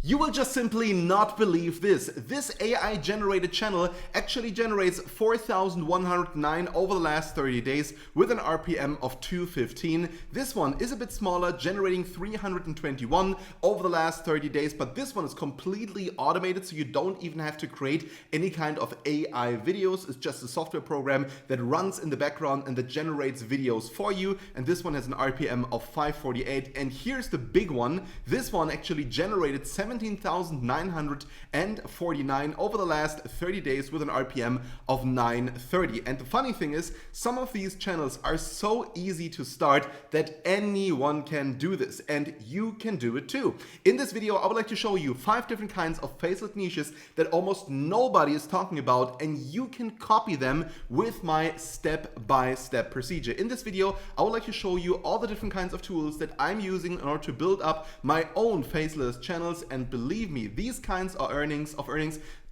You will just simply not believe this. This AI generated channel actually generates 4,109 over the last 30 days with an RPM of 215. This one is a bit smaller, generating 321 over the last 30 days, but this one is completely automated, so you don't even have to create any kind of AI videos. It's just a software program that runs in the background and that generates videos for you. And this one has an RPM of 548. And here's the big one. This one actually generated 17,949 over the last 30 days with an RPM of 930. And the funny thing is, some of these channels are so easy to start that anyone can do this, and you can do it too. In this video, I would like to show you 5 different kinds of faceless niches that almost nobody is talking about, and you can copy them with my step-by-step procedure. In this video, I would like to show you all the different kinds of tools that I'm using in order to build up my own faceless channels, and believe me, these kinds of earnings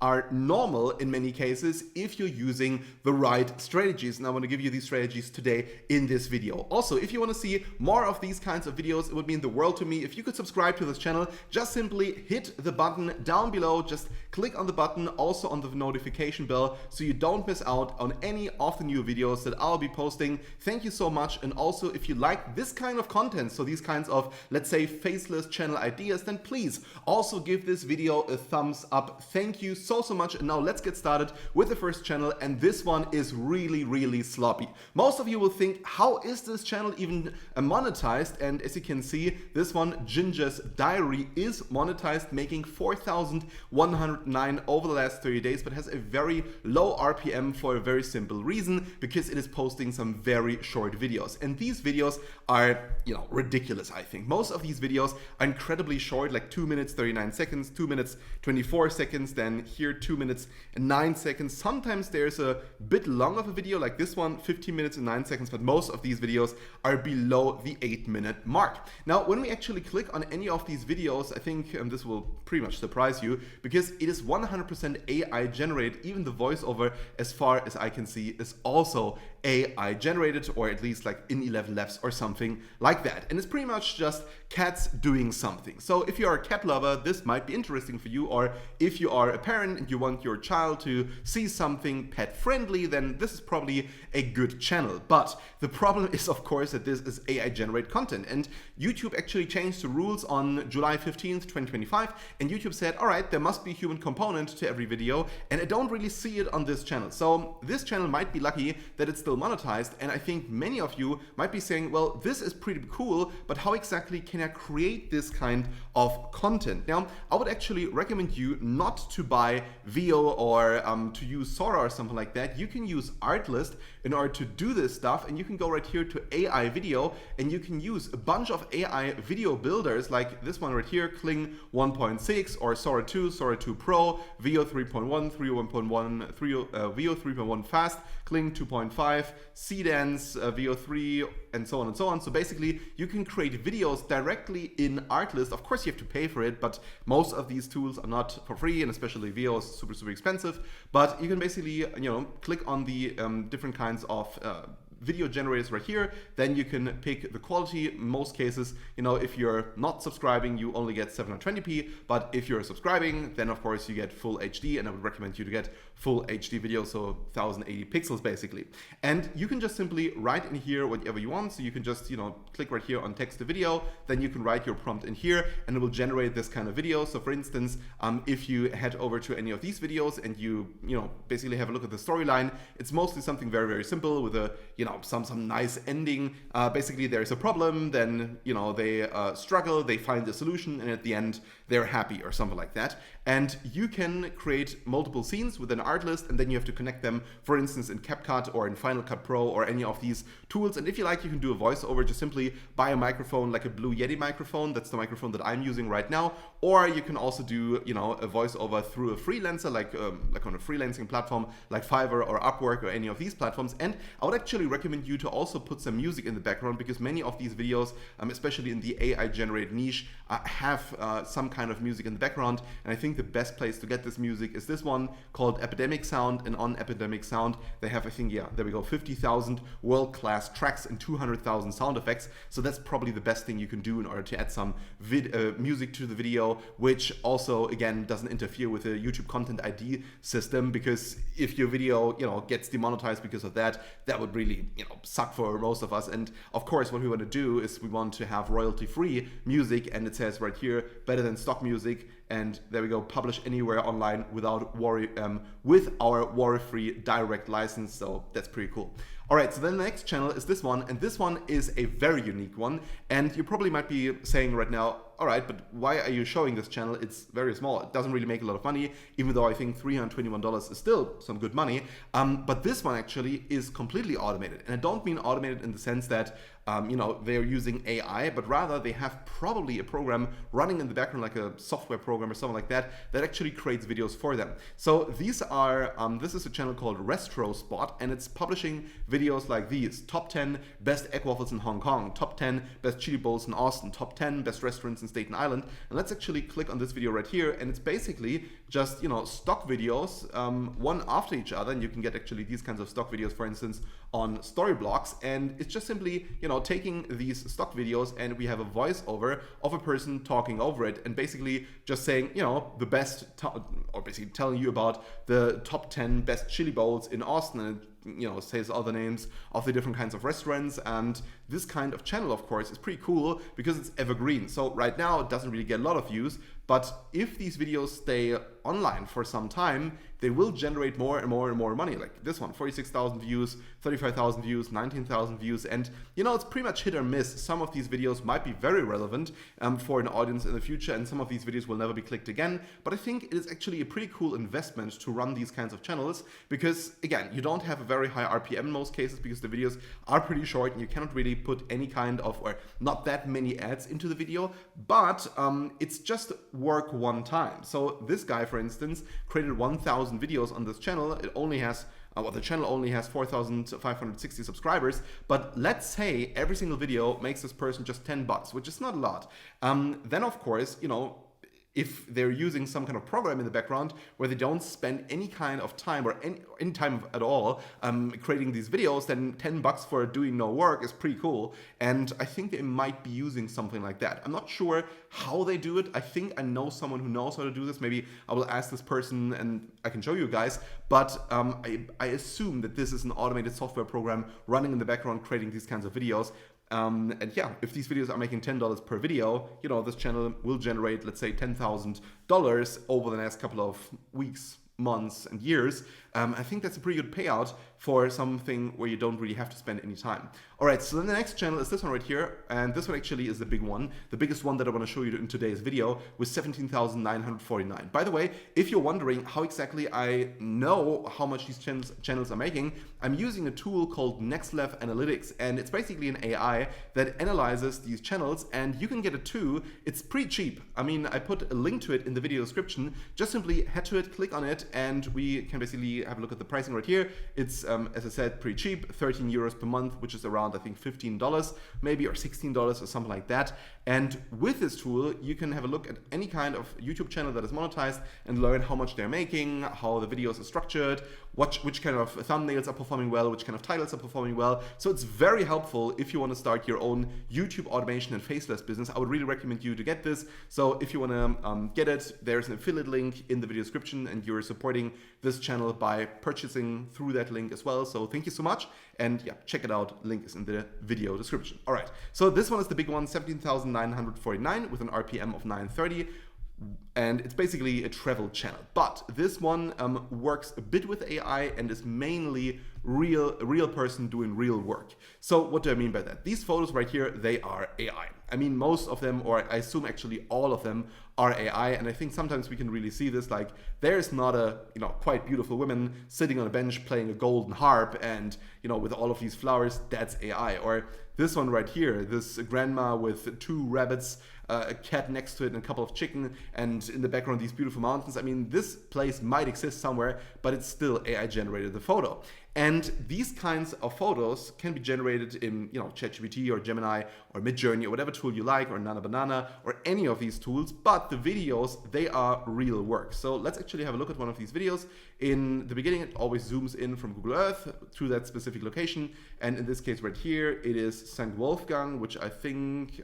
are normal in many cases if you're using the right strategies. And I want to give you these strategies today in this video. Also, if you want to see more of these kinds of videos, it would mean the world to me if you could subscribe to this channel. Just simply hit the button down below, just click on the button, also on the notification bell, so you don't miss out on any of the new videos that I'll be posting. Thank you so much. And also, if you like this kind of content, so these kinds of, let's say, faceless channel ideas, then please also give this video a thumbs up. Thank you so much. And now let's get started with the first channel, and this one is really sloppy. Most of you will think, how is this channel even monetized? And as you can see, this one, Ginger's Diary, is monetized, making 4,109 over the last 30 days, but has a very low RPM for a very simple reason, because it is posting some very short videos. And these videos are, ridiculous, I think. Most of these videos are incredibly short, like 2 minutes 39 seconds, 2 minutes 24 seconds, then here 2 minutes and 9 seconds. Sometimes there's a bit long of a video like this one, 15 minutes and 9 seconds, but most of these videos are below the 8-minute mark. Now, when we actually click on any of these videos, I think this will pretty much surprise you, because it is 100% AI generated. Even the voiceover, as far as I can see, is also AI generated, or at least like in 11 Labs or something like that. And it's pretty much just cats doing something. So if you're a cat lover, this might be interesting for you, or if you are a parent and you want your child to see something pet friendly, then this is probably a good channel. But the problem is, of course, that this is AI generated content, and YouTube actually changed the rules on July 15th, 2025, and YouTube said, all right, there must be a human component to every video, and I don't really see it on this channel. So this channel might be lucky that it's still monetized, and I think many of you might be saying, well, this is pretty cool, but how exactly can I create this kind of content? Now, I would actually recommend you not to buy Veo or to use Sora or something like that. You can use Artlist in order to do this stuff, and you can go right here to AI video, and you can use a bunch of AI video builders like this one right here, Kling 1.6 or Sora 2, Sora 2 Pro, Veo 3.1, Veo 3.1 Fast, Kling 2.5, Cdance, Veo 3, and so on and so on. So basically, you can create videos directly in Artlist. Of course, you have to pay for it, but most of these tools are not for free, and especially Veo is super expensive. But you can basically, click on the different kinds of video generators right here. Then you can pick the quality. In most cases, if you're not subscribing, you only get 720p, but if you're subscribing, then of course you get full HD, and I would recommend you to get full HD video, so 1080 pixels basically. And you can just simply write in here whatever you want. So you can just click right here on text to video, then you can write your prompt in here, and it will generate this kind of video. So for instance, if you head over to any of these videos and you basically have a look at the storyline, it's mostly something very simple with a some nice ending. Basically, there's a problem, then they struggle, they find a solution, and at the end they're happy or something like that. And you can create multiple scenes with an Artlist, and then you have to connect them, for instance, in CapCut or in Final Cut Pro or any of these tools. And if you like, you can do a voiceover. Just simply buy a microphone like a Blue Yeti microphone. That's the microphone that I'm using right now. Or you can also do a voiceover through a freelancer, like on a freelancing platform like Fiverr or Upwork or any of these platforms. And I would actually recommend you to also put some music in the background, because many of these videos, especially in the AI generated niche, have some kind of music in the background. And I think the best place to get this music is this one called Epidemic Sound. And on Epidemic Sound, they have, I think, yeah, there we go, 50,000 world-class tracks and 200,000 sound effects. So that's probably the best thing you can do in order to add some music to the video, which also, again, doesn't interfere with the YouTube Content ID system, because if your video, gets demonetized because of that, that would really, suck for most of us. And of course, what we want to do is we want to have royalty-free music, and it says right here, better than stock music. And there we go, publish anywhere online without worry, with our worry-free direct license. So that's pretty cool. All right, so then the next channel is this one, and this one is a very unique one. And you probably might be saying right now, all right, but why are you showing this channel? It's very small. It doesn't really make a lot of money, even though I think $321 is still some good money. But this one actually is completely automated. And I don't mean automated in the sense that, they're using AI, but rather they have probably a program running in the background, like a software program or something like that, that actually creates videos for them. So these are, this is a channel called Restro Spot, and it's publishing videos like these: top 10 best egg waffles in Hong Kong, top 10 best chili bowls in Austin, top 10 best restaurants in Staten Island. And let's actually click on this video right here, and it's basically just, stock videos, one after each other. And you can get actually these kinds of stock videos, for instance, on Storyblocks. And it's just simply, taking these stock videos, and we have a voiceover of a person talking over it, and basically just saying, the best, or basically telling you about the top 10 best chili bowls in Austin, and says all the names of the different kinds of restaurants. And this kind of channel, of course, is pretty cool because it's evergreen. So right now it doesn't really get a lot of views, but if these videos stay online for some time, they will generate more and more and more money. Like this one, 46,000 views, 35,000 views, 19,000 views. And it's pretty much hit or miss. Some of these videos might be very relevant for an audience in the future, and some of these videos will never be clicked again. But I think it is actually a pretty cool investment to run these kinds of channels, because again, you don't have a very high RPM in most cases, because the videos are pretty short and you cannot really put any kind of, or not that many ads into the video, but it's just work one time. So this guy, for instance, created 1,000 videos on this channel. It only has the channel only has 4,560 subscribers, but let's say every single video makes this person just $10, which is not a lot. Then of course, if they're using some kind of program in the background where they don't spend any kind of time, or any time at all, creating these videos, then $10 for doing no work is pretty cool. And I think they might be using something like that. I'm not sure how they do it. I think I know someone who knows how to do this. Maybe I will ask this person and I can show you guys. But I assume that this is an automated software program running in the background, creating these kinds of videos. And yeah, if these videos are making $10 per video, this channel will generate, let's say, $10,000 over the next couple of weeks, months, and years. I think that's a pretty good payout for something where you don't really have to spend any time. All right, so then the next channel is this one right here, and this one actually is the big one, the biggest one that I want to show you in today's video, with 17,949. By the way, if you're wondering how exactly I know how much these channels are making, I'm using a tool called NextLev Analytics, and it's basically an AI that analyzes these channels, and you can get it too. It's pretty cheap. I mean, I put a link to it in the video description. Just simply head to it, click on it, and we can basically have a look at the pricing right here. It's, as I said, pretty cheap, 13 euros per month, which is around, I think, $15 maybe, or $16 or something like that. And with this tool, you can have a look at any kind of YouTube channel that is monetized and learn how much they're making, how the videos are structured, which kind of thumbnails are performing well, which kind of titles are performing well. So it's very helpful if you want to start your own YouTube automation and faceless business. I would really recommend you to get this. So if you want to get it, there's an affiliate link in the video description, and you're supporting this channel by purchasing through that link as well. So thank you so much. And yeah, check it out. Link is in the video description. All right. So this one is the big one, 17,949 with an RPM of 930. And it's basically a travel channel. But this one works a bit with AI and is mainly a real person doing real work. So what do I mean by that? These photos right here, they are AI. I mean, most of them, or I assume actually all of them, are AI. And I think sometimes we can really see this, like there's not a, quite beautiful woman sitting on a bench playing a golden harp and, with all of these flowers, that's AI. Or this one right here, this grandma with 2 rabbits, a cat next to it, and a couple of chicken, and and in the background these beautiful mountains. I mean, this place might exist somewhere, but it's still AI generated the photo. And these kinds of photos can be generated in, ChatGPT or Gemini or Midjourney or whatever tool you like, or Nana Banana or any of these tools. But the videos, they are real work. So let's actually have a look at one of these videos. In the beginning, it always zooms in from Google Earth to that specific location. And in this case right here, it is St. Wolfgang, which I think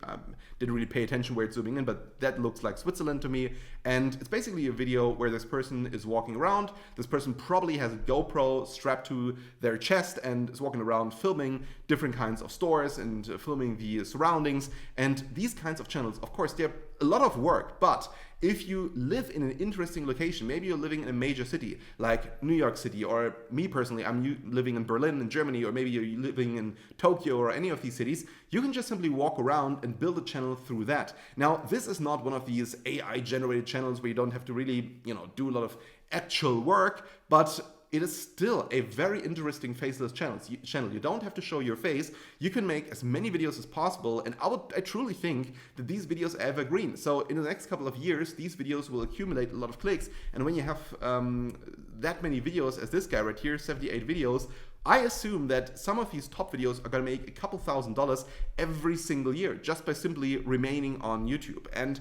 didn't really pay attention where it's zooming in, but that looks like Switzerland to me. And it's basically a video where this person is walking around. This person probably has a GoPro strapped to their chest and is walking around filming different kinds of stores and filming the surroundings. And these kinds of channels, of course, they're a lot of work, but if you live in an interesting location, maybe you're living in a major city like New York City, or me personally, I'm living in Berlin in Germany, or maybe you're living in Tokyo or any of these cities, you can just simply walk around and build a channel through that. Now, this is not one of these AI generated channels where you don't have to really, do a lot of actual work, but it is still a very interesting faceless channel. You don't have to show your face. You can make as many videos as possible, and I truly think that these videos are evergreen. So in the next couple of years, these videos will accumulate a lot of clicks, and when you have that many videos as this guy right here, 78 videos, I assume that some of these top videos are going to make a couple $1,000s every single year just by simply remaining on YouTube. And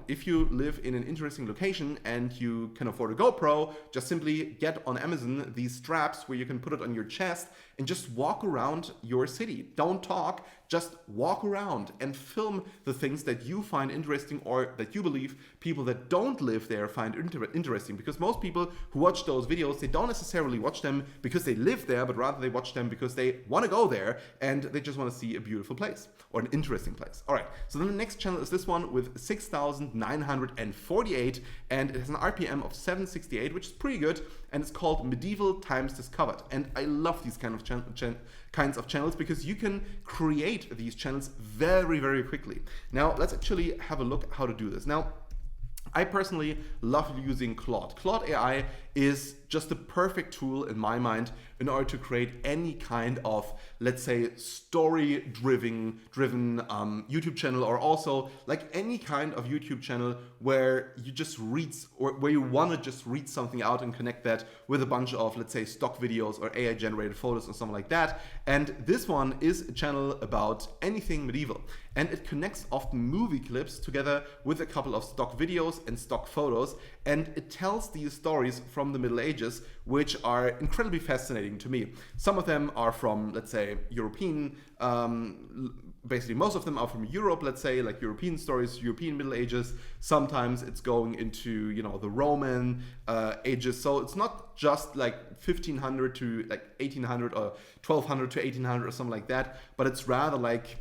if you live in an interesting location and you can afford a GoPro, just simply get on Amazon these straps where you can put it on your chest and just walk around your city. Don't talk, just walk around and film the things that you find interesting, or that you believe people that don't live there find interesting. Because most people who watch those videos, they don't necessarily watch them because they live there, but rather they watch them because they want to go there and they just want to see a beautiful place or an interesting place. All right, so then the next channel is this one with 6,948, and it has an RPM of 768, which is pretty good, and it's called Medieval Times Discovered. And I love these kinds of channels because you can create these channels very, very quickly. Now, let's actually have a look how to do this. Now, I personally love using Claude. Claude AI is just the perfect tool in my mind in order to create any kind of, let's say, story-driven YouTube channel, or also like any kind of YouTube channel where you just read, or where you want to just read something out and connect that with a bunch of, let's say, stock videos or AI-generated photos or something like that. And this one is a channel about anything medieval. And it connects often movie clips together with a couple of stock videos and stock photos, and it tells these stories from the Middle Ages, which are incredibly fascinating to me. Some of them are from, let's say, European, basically most of them are from Europe, let's say, like European stories, European Middle Ages. Sometimes it's going into, the Roman ages. So it's not just like 1500 to like 1800 or 1200 to 1800 or something like that, but it's rather like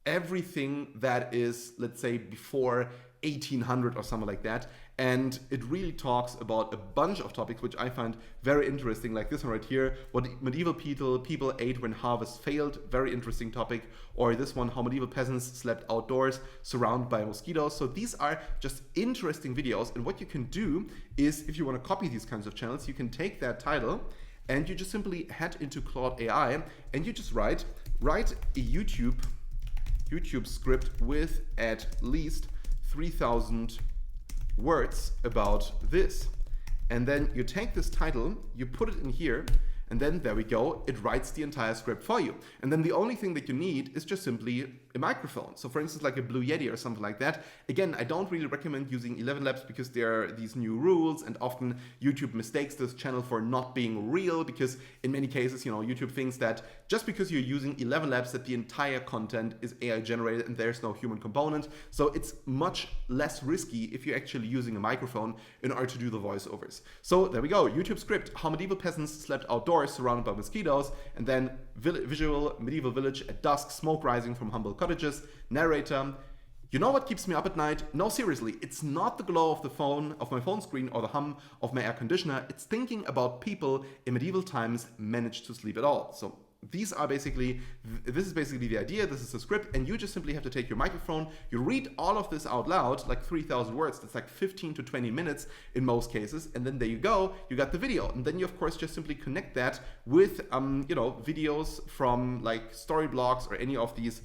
everything that is, let's say, before 1800 or something like that. And it really talks about a bunch of topics which I find very interesting, like this one right here, what medieval people ate when harvest failed, very interesting topic. Or this one, how medieval peasants slept outdoors surrounded by mosquitoes. So these are just interesting videos, and what you can do is, if you want to copy these kinds of channels, you can take that title and you just simply head into Claude AI and you just write a YouTube script with at least 3,000 words about this. And then you take this title, you put it in here, and then there we go, it writes the entire script for you. And then the only thing that you need is just simply a microphone. So for instance, like a Blue Yeti or something like that. Again, I don't really recommend using 11 Labs because there are these new rules, and often YouTube mistakes this channel for not being real, because in many cases, YouTube thinks that just because you're using 11 Labs that the entire content is AI generated and there's no human component. So it's much less risky if you're actually using a microphone in order to do the voiceovers. So there we go, YouTube script, how medieval peasants slept outdoors surrounded by mosquitoes, and then visual medieval village at dusk, smoke rising from humble cottages. Narrator: you know what keeps me up at night? No, seriously, it's not the glow of my phone screen or the hum of my air conditioner. It's thinking about people in medieval times managed to sleep at all. So this is basically the idea. This is the script, and you just simply have to take your microphone, you read all of this out loud, like 3,000 words. That's like 15 to 20 minutes in most cases, and then there you go, you got the video. And then you of course just simply connect that with videos from like Storyblogs or any of these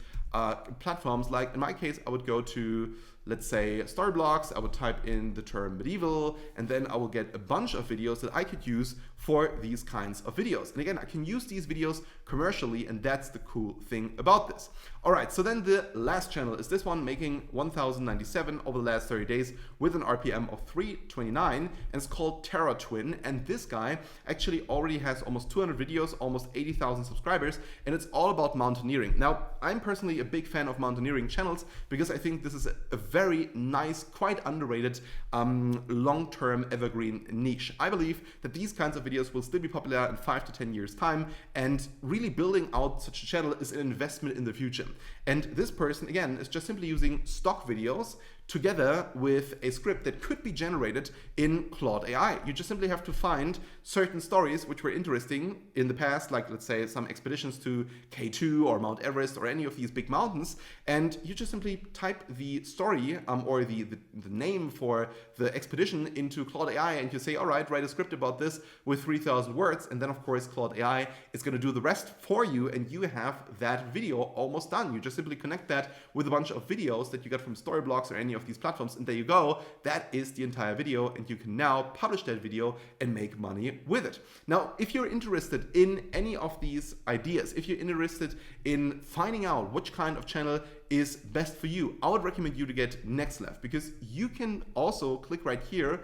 platforms. Like in my case, I would go to let's say, Storyblocks, I would type in the term medieval, and then I will get a bunch of videos that I could use for these kinds of videos. And again, I can use these videos commercially, and that's the cool thing about this. All right, so then the last channel is this one, making 1,097 over the last 30 days with an RPM of 329, and it's called Terra Twin. And this guy actually already has almost 200 videos, almost 80,000 subscribers, and it's all about mountaineering. Now, I'm personally a big fan of mountaineering channels because I think this is a very nice, quite underrated, long-term evergreen niche. I believe that these kinds of videos will still be popular in 5 to 10 years time, and really building out such a channel is an investment in the future. And this person, again, is just simply using stock videos together with a script that could be generated in Claude AI. You just simply have to find certain stories which were interesting in the past, like let's say some expeditions to K2 or Mount Everest or any of these big mountains, and you just simply type the story or the name for the expedition into Claude AI, and you say, all right, write a script about this with 3,000 words, and then of course Claude AI is going to do the rest for you, and you have that video almost done. You just simply connect that with a bunch of videos that you got from Storyblocks or any of these platforms, and there you go. That is the entire video, and you can now publish that video and make money with it. Now, if you're interested in any of these ideas, if you're interested in finding out which kind of channel is best for you, I would recommend you to get Nextleft, because you can also click right here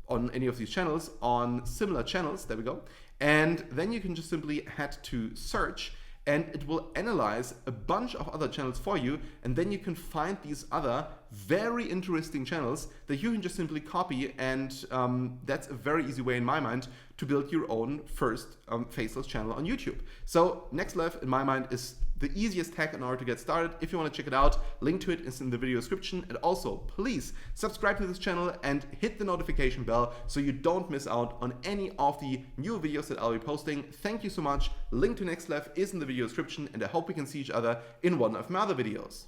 on any of these channels, on similar channels, there we go, and then you can just simply head to search, and it will analyze a bunch of other channels for you, and then you can find these other very interesting channels that you can just simply copy, and that's a very easy way in my mind to build your own first Faceless channel on YouTube. So Nextleft, in my mind, is the easiest hack in order to get started. If you want to check it out, link to it is in the video description. And also, please subscribe to this channel and hit the notification bell so you don't miss out on any of the new videos that I'll be posting. Thank you so much. Link to Nextleft is in the video description, and I hope we can see each other in one of my other videos.